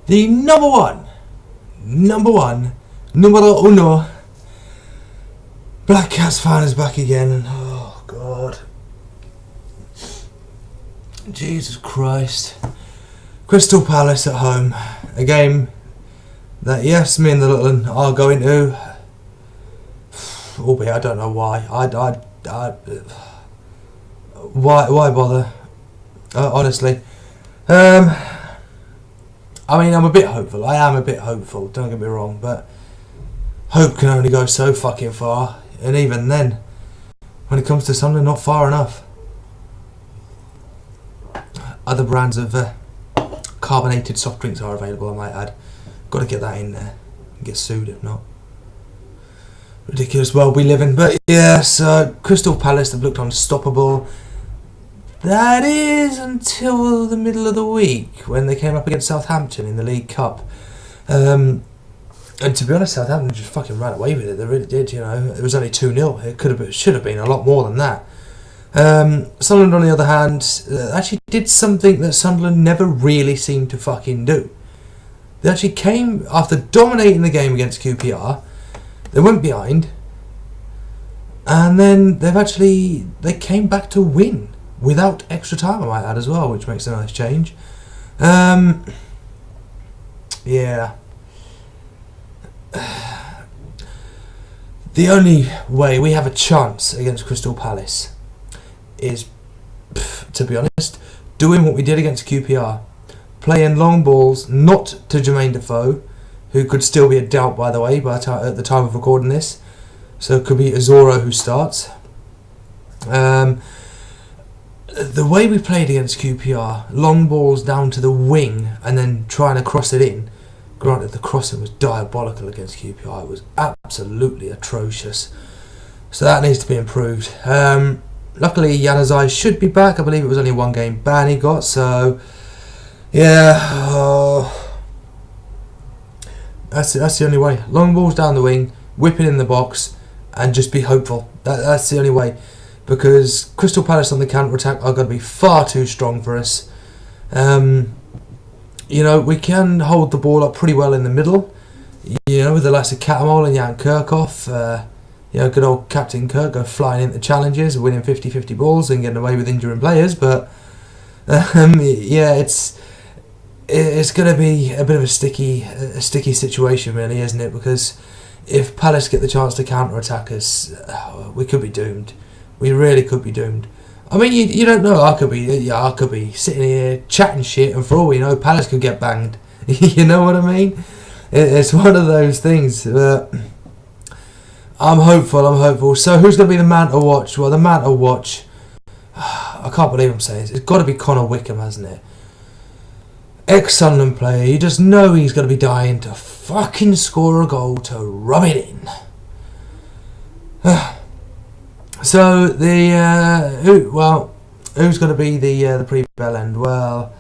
The number one, numero uno, Black Cats fan is back again, and oh god, Jesus Christ. Crystal Palace at home, a game that yes, me and the little one are going to, albeit I don't know why. Why bother? Honestly, I mean, I'm a bit hopeful. I am a bit hopeful. Don't get me wrong, but hope can only go so fucking far, and even then, when it comes to something, not far enough. Other brands of carbonated soft drinks are available, I might add. Got to get that in there. Get sued if not. Ridiculous world we live in. But yeah, so Crystal Palace have looked unstoppable. That is until the middle of the week when they came up against Southampton in the League Cup. And to be honest, Southampton just fucking ran away with it. They really did, you know. It was only 2-0. It should have been a lot more than that. Sunderland, on the other hand, actually did something that Sunderland never really seemed to fucking do. They actually came, after dominating the game against QPR, they went behind, and then they came back to win without extra time, I might add, as well, which makes a nice change. Yeah. The only way we have a chance against Crystal Palace is, to be honest, doing what we did against QPR. Playing long balls, not to Jermaine Defoe, who could still be a doubt, by the way, at the time of recording this. So it could be Azoro who starts. The way we played against QPR, long balls down to the wing and then trying to cross it in. Granted, the crossing was diabolical against QPR. It was absolutely atrocious. So that needs to be improved. Luckily, Januzaj should be back. I believe it was only one game ban he got. So, yeah. That's the only way. Long balls down the wing, whip it in the box, and just be hopeful. That's the only way. Because Crystal Palace on the counter-attack are going to be far too strong for us. You know, we can hold the ball up pretty well in the middle. You know, with the likes of Catamol and Jan Kirchhoff. You know, good old Captain Kirk go flying into challenges, winning 50-50 balls and getting away with injuring players. But, yeah, it's going to be a bit of a sticky situation, really, isn't it? Because if Palace get the chance to counter-attack us, we could be doomed. We really could be doomed. I mean, you don't know. I could be sitting here chatting shit, and for all we know, Palace could get banged. You know what I mean? It's one of those things. But I'm hopeful. So who's going to be the man to watch? Well, the man to watch, I can't believe I'm saying this. It's got to be Connor Wickham, hasn't it? Ex-Sunderland player. You just know he's going to be dying to fucking score a goal to rub it in. So who's going to be the pre-bell end? Well,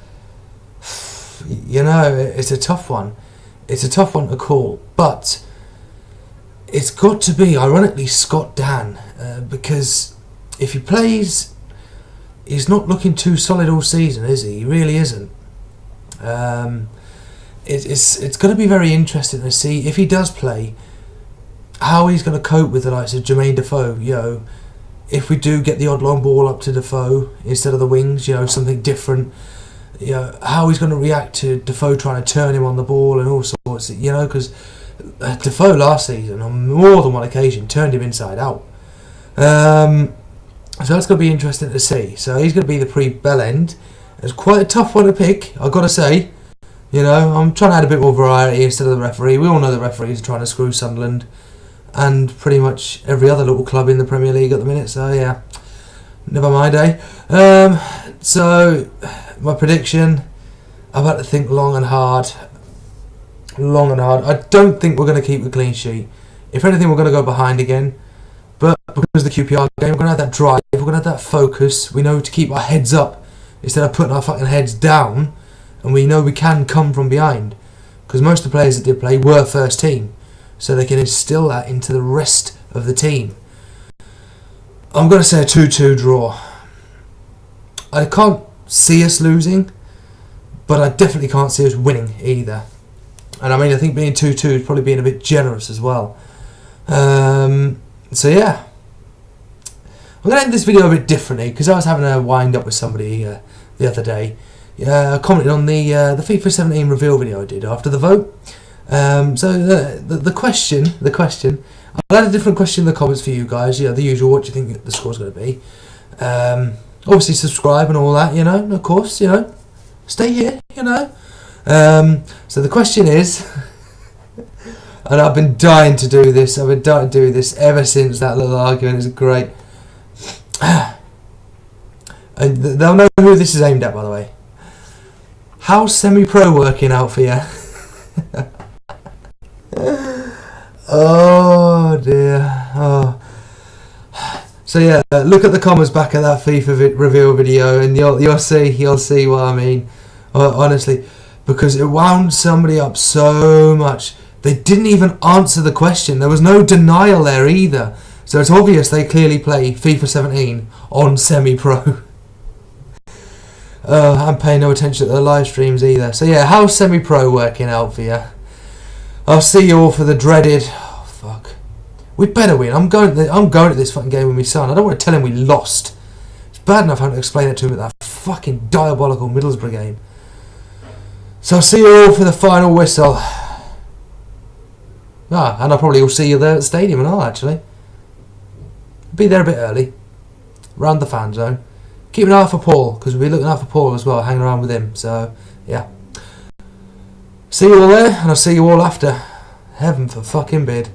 you know, it's a tough one. It's a tough one to call, but it's got to be, ironically, Scott Dan, because if he plays, he's not looking too solid all season, is he? He really isn't. It's going to be very interesting to see if he does play, how he's going to cope with the likes of Jermaine Defoe. You know, if we do get the odd long ball up to Defoe instead of the wings, you know, something different. You know, how he's going to react to Defoe trying to turn him on the ball and all sorts. You know, because Defoe last season, on more than one occasion, turned him inside out. So that's going to be interesting to see. So he's going to be the pre-bell end. It's quite a tough one to pick, I've got to say. You know, I'm trying to add a bit more variety instead of the referee. We all know the referees are trying to screw Sunderland and pretty much every other little club in the Premier League at the minute. So yeah, never mind, eh? So my prediction, I've had to think long and hard. I don't think we're going to keep a clean sheet. If anything, we're going to go behind again. But because of the QPR game, we're going to have that drive, we're going to have that focus. We know to keep our heads up instead of putting our fucking heads down, and we know we can come from behind. Because most of the players that did play were first team, so they can instill that into the rest of the team. I'm going to say a 2-2 draw. I can't see us losing, but I definitely can't see us winning either. And I mean, I think being 2-2 is probably being a bit generous as well. So yeah, I'm going to end this video a bit differently because I was having a wind up with somebody the other day, commenting on the FIFA 17 reveal video I did after the vote. So the question, I'll add a different question in the comments for you guys. The usual. What do you think the score's going to be? Obviously subscribe and all that. Of course. Stay here. So the question is. And I've been dying to do this. I've been dying to do this ever since that little argument. It's great. And they'll know who this is aimed at, by the way. How's semi-pro working out for you? Oh dear. Oh. So yeah, look at the comments back at that FIFA reveal video, and you'll see what I mean. Honestly, because it wound somebody up so much. They didn't even answer the question. There was no denial there either. So it's obvious they clearly play FIFA 17 on semi-pro. I'm paying no attention to the live streams either. So yeah, how's semi-pro working out for you? I'll see you all for the dreaded... Oh, fuck. We better win. I'm going to this fucking game with my son. I don't want to tell him we lost. It's bad enough having to explain it to him at that fucking diabolical Middlesbrough game. So I'll see you all for the final whistle. And I probably will see you there at the stadium and all, actually. Be there a bit early. Round the fan zone. Keep an eye out for Paul, because we'll be looking out for Paul as well, hanging around with him. So, yeah. See you all there, and I'll see you all after. Heaven for fucking bid.